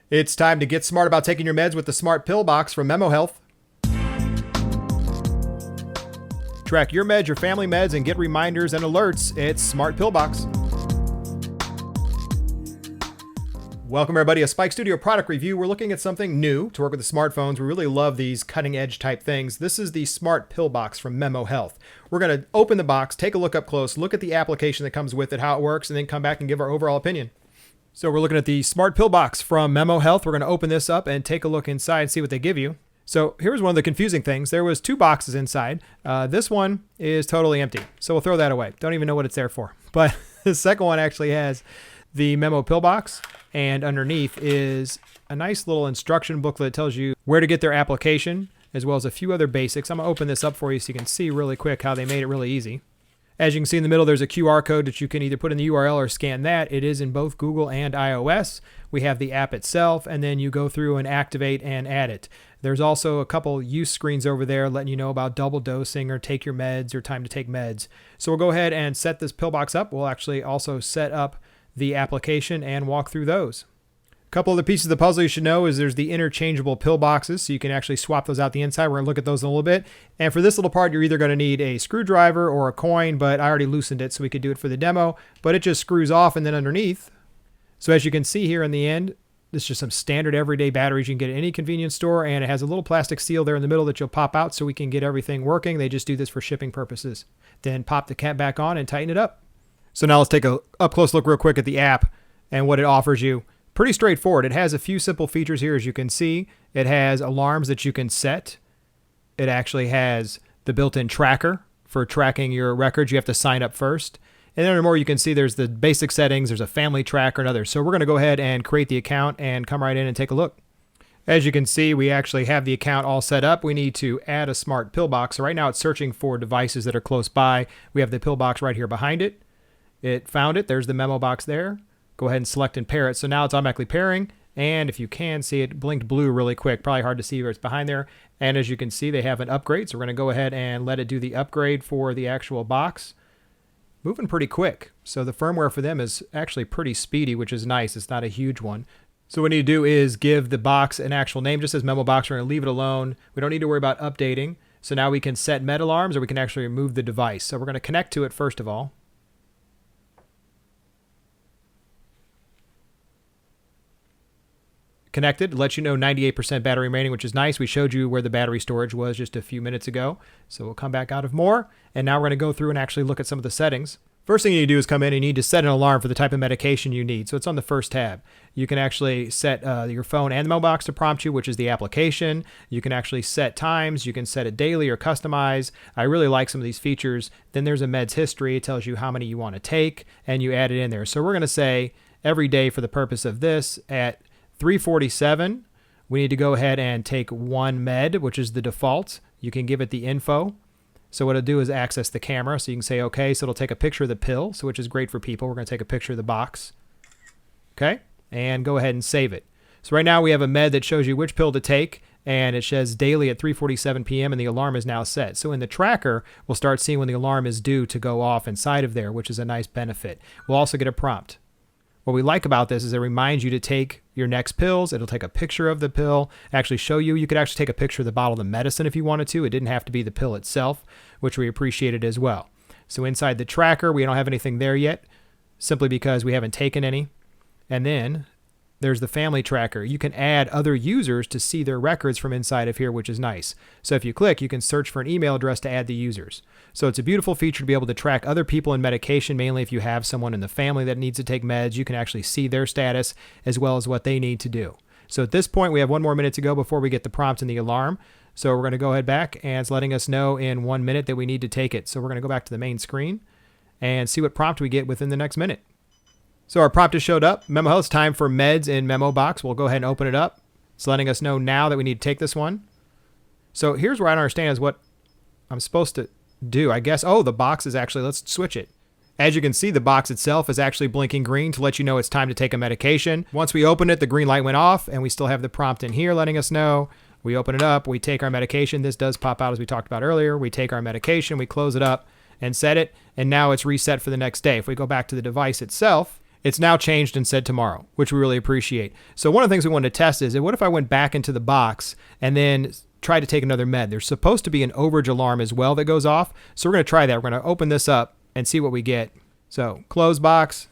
It's time to get smart about taking your meds with the Smart Pillbox from Memo Health. Track your meds, your family meds, and get reminders and alerts. It's Smart Pillbox. Welcome everybody, a Spike Studio product review. We're looking at something new to work with the smartphones. We really love these cutting edge type things. This is the Smart Pillbox from Memo Health. We're going to open the box, take a look up close, look at the application that comes with it, how it works, and then come back and give our overall opinion. So we're looking at the Smart Pillbox from Memo Health. We're going to open this up and take a look inside and see what they give you. So here's one of the confusing things. There was two boxes inside. This one is totally empty. So we'll throw that away. Don't even know what it's there for. But the second one actually has the Memo Pillbox, and underneath is a nice little instruction booklet that tells you where to get their application, as well as a few other basics. I'm going to open this up for you so you can see really quick how they made it really easy. As you can see in the middle, there's a QR code that you can either put in the URL or scan that. It is in both Google and iOS. We have the app itself, and then you go through and activate and add it. There's also a couple use screens over there letting you know about double dosing or take your meds or time to take meds. So we'll go ahead and set this pillbox up. We'll actually also set up the application and walk through those. A couple of the pieces of the puzzle you should know is there's the interchangeable pill boxes, so you can actually swap those out the inside. We're going to look at those in a little bit. And for this little part, you're either going to need a screwdriver or a coin, but I already loosened it so we could do it for the demo, but it just screws off and then underneath. So as you can see here in the end, this is just some standard everyday batteries you can get at any convenience store, and it has a little plastic seal there in the middle that you'll pop out so we can get everything working. They just do this for shipping purposes. Then pop the cap back on and tighten it up. So now let's take a up-close look real quick at the app and what it offers you. Pretty straightforward. It has a few simple features here, as you can see. It has alarms that you can set. It actually has the built-in tracker for tracking your records. You have to sign up first. And then under more, you can see there's the basic settings. There's a family tracker and others. So we're going to go ahead and create the account and come right in and take a look. As you can see, we actually have the account all set up. We need to add a smart pillbox. So right now it's searching for devices that are close by. We have the pillbox right here behind it. It found it. There's the memo box there. Go ahead and select and pair it. So now it's automatically pairing. And if you can see, it blinked blue really quick. Probably hard to see where it's behind there. And as you can see, they have an upgrade. So we're going to go ahead and let it do the upgrade for the actual box. Moving pretty quick. So the firmware for them is actually pretty speedy, which is nice. It's not a huge one. So what we need to do is give the box an actual name. Just as memo box, we're going to leave it alone. We don't need to worry about updating. So now we can set med alarms, or we can actually remove the device. So we're going to connect to it first of all. Connected, lets you know 98% battery remaining, which is nice. We showed you where the battery storage was just a few minutes ago. So we'll come back out of more. And now we're going to go through and actually look at some of the settings. First thing you need to do is come in and you need to set an alarm for the type of medication you need. So it's on the first tab. You can actually set your phone and the memo box to prompt you, which is the application. You can actually set times. You can set it daily or customize. I really like some of these features. Then there's a meds history. It tells you how many you want to take, and you add it in there. So we're going to say every day for the purpose of this at 3:47, we need to go ahead and take one med, which is the default. You can give it the info. So what it'll do is access the camera. So you can say, okay, so it'll take a picture of the pill, so which is great for people. We're going to take a picture of the box. Okay, and go ahead and save it. So right now we have a med that shows you which pill to take, and it says daily at 3:47 p.m. and the alarm is now set. So in the tracker, we'll start seeing when the alarm is due to go off inside of there, which is a nice benefit. We'll also get a prompt. What we like about this is it reminds you to take your next pills. It'll take a picture of the pill, actually show you. You could actually take a picture of the bottle of the medicine if you wanted to. It didn't have to be the pill itself, which we appreciated as well. So inside the tracker, we don't have anything there yet, simply because we haven't taken any. And then there's the family tracker. You can add other users to see their records from inside of here, which is nice. So if you click, you can search for an email address to add the users. So it's a beautiful feature to be able to track other people in medication, mainly if you have someone in the family that needs to take meds. You can actually see their status as well as what they need to do. So at this point, we have 1 more minute to go before we get the prompt and the alarm. So we're going to go ahead back, and it's letting us know in 1 minute that we need to take it. So we're going to go back to the main screen and see what prompt we get within the next minute. So our prompt has showed up. Memo Health, time for meds in Memo Box. We'll go ahead and open it up. It's letting us know now that we need to take this one. So here's where I don't understand is what I'm supposed to do. I guess, oh, the box is actually, let's switch it. As you can see, the box itself is actually blinking green to let you know it's time to take a medication. Once we open it, the green light went off, and we still have the prompt in here letting us know. We open it up, we take our medication. This does pop out as we talked about earlier. We take our medication, we close it up and set it, and now it's reset for the next day. If we go back to the device itself, It's now changed and said tomorrow, which we really appreciate. So one of the things we wanted to test is, what if I went back into the box and then tried to take another med? There's supposed to be an overage alarm as well that goes off. So we're going to try that. We're going to open this up and see what we get. So close box,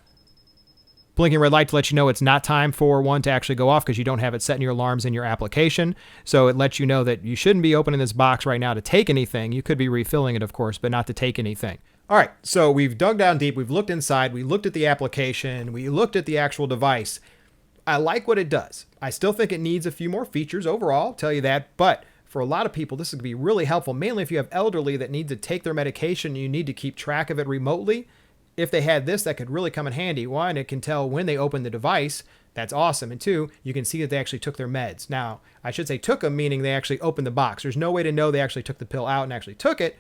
blinking red light to let you know it's not time for one to actually go off because you don't have it set in your alarms in your application. So it lets you know that you shouldn't be opening this box right now to take anything. You could be refilling it, of course, but not to take anything. All right, so we've dug down deep. We've looked inside. We looked at the application. We looked at the actual device. I like what it does. I still think it needs a few more features overall, I'll tell you that. But for a lot of people, this is going to be really helpful, mainly if you have elderly that need to take their medication and you need to keep track of it remotely. If they had this, that could really come in handy. One, it can tell when they open the device. That's awesome. And two, you can see that they actually took their meds. Now, I should say took them, meaning they actually opened the box. There's no way to know they actually took the pill out and actually took it,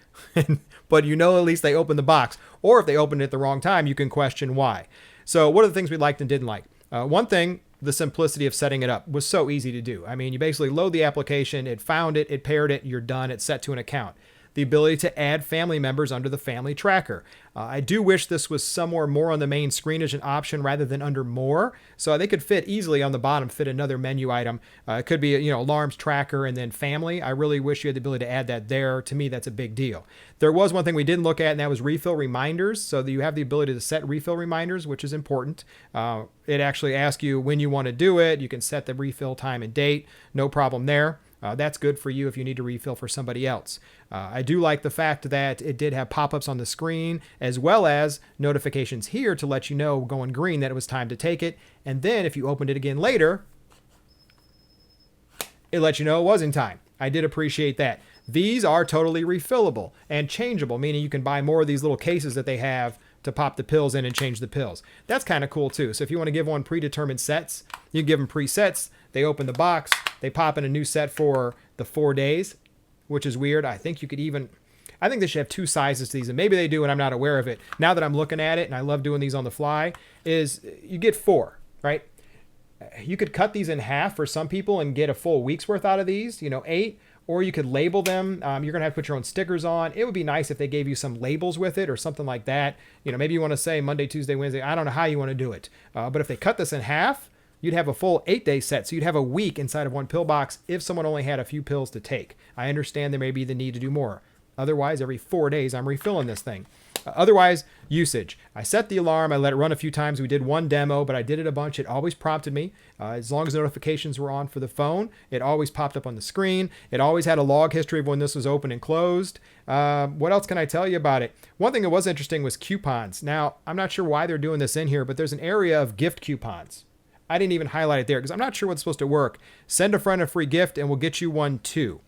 but you know at least they opened the box. Or if they opened it at the wrong time, you can question why. So what are the things we liked and didn't like? One thing, the simplicity of setting it up was so easy to do. I mean, you basically load the application, it found it, it paired it, you're done, it's set to an account. The ability to add family members under the family tracker. I do wish this was somewhere more on the main screen as an option rather than under more. So they could fit easily on the bottom, fit another menu item. It could be, alarms, tracker, and then family. I really wish you had the ability to add that there. To me, that's a big deal. There was one thing we didn't look at, and that was refill reminders. So that you have the ability to set refill reminders, which is important. It actually asks you when you want to do it. You can set the refill time and date. No problem there. That's good for you if you need to refill for somebody else. I do like the fact that it did have pop-ups on the screen as well as notifications here to let you know going green that it was time to take it. And then if you opened it again later, it lets you know it was in time. I did appreciate that. These are totally refillable and changeable, meaning you can buy more of these little cases that they have to pop the pills in and change the pills. That's kind of cool too. So if you want to give one predetermined sets, you can give them presets. They open the box, they pop in a new set for the 4 days, which is weird. I think they should have two sizes to these, and maybe they do and I'm not aware of it. Now that I'm looking at it, and I love doing these on the fly, is you get 4, right? You could cut these in half for some people and get a full week's worth out of these, 8. Or you could label them. You're going to have to put your own stickers on. It would be nice if they gave you some labels with it or something like that. Maybe you want to say Monday, Tuesday, Wednesday. I don't know how you want to do it. But if they cut this in half, you'd have a full 8-day set. So you'd have a week inside of one pill box if someone only had a few pills to take. I understand there may be the need to do more. Otherwise, every 4 days, I'm refilling this thing. Otherwise, usage. I set the alarm. I let it run a few times. We did one demo, but I did it a bunch. It always prompted me. As long as notifications were on for the phone, it always popped up on the screen. It always had a log history of when this was open and closed. What else can I tell you about it? One thing that was interesting was coupons. Now, I'm not sure why they're doing this in here, but there's an area of gift coupons. I didn't even highlight it there because I'm not sure what's supposed to work. Send a friend a free gift and we'll get you one too.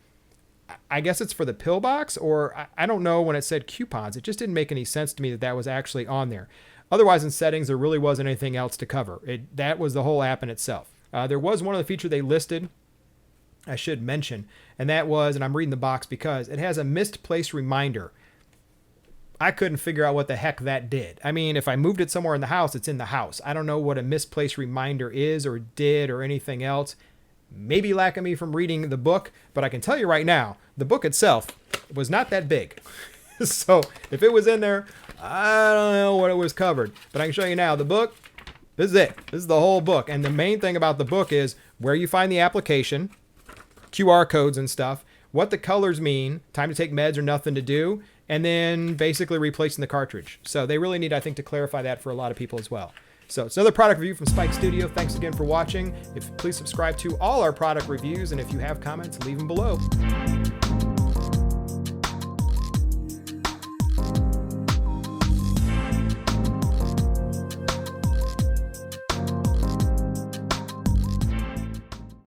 I guess it's for the pill box, or I don't know when it said coupons. It just didn't make any sense to me that that was actually on there. Otherwise, in settings, there really wasn't anything else to cover. That was the whole app in itself. There was one of the features they listed I should mention, and that was, and I'm reading the box because it has a misplaced reminder. I couldn't figure out what the heck that did. I mean, if I moved it somewhere in the house, it's in the house. I don't know what a misplaced reminder is or did or anything else. Maybe lack of me from reading the book, but I can tell you right now, the book itself was not that big. So if it was in there, I don't know what it was covered. But I can show you now, the book, this is it. This is the whole book. And the main thing about the book is where you find the application, QR codes and stuff, what the colors mean, time to take meds or nothing to do, and then basically replacing the cartridge. So they really need, I think, to clarify that for a lot of people as well. So it's another product review from Spike Studio. Thanks again for watching. Please subscribe to all our product reviews, and if you have comments, leave them below.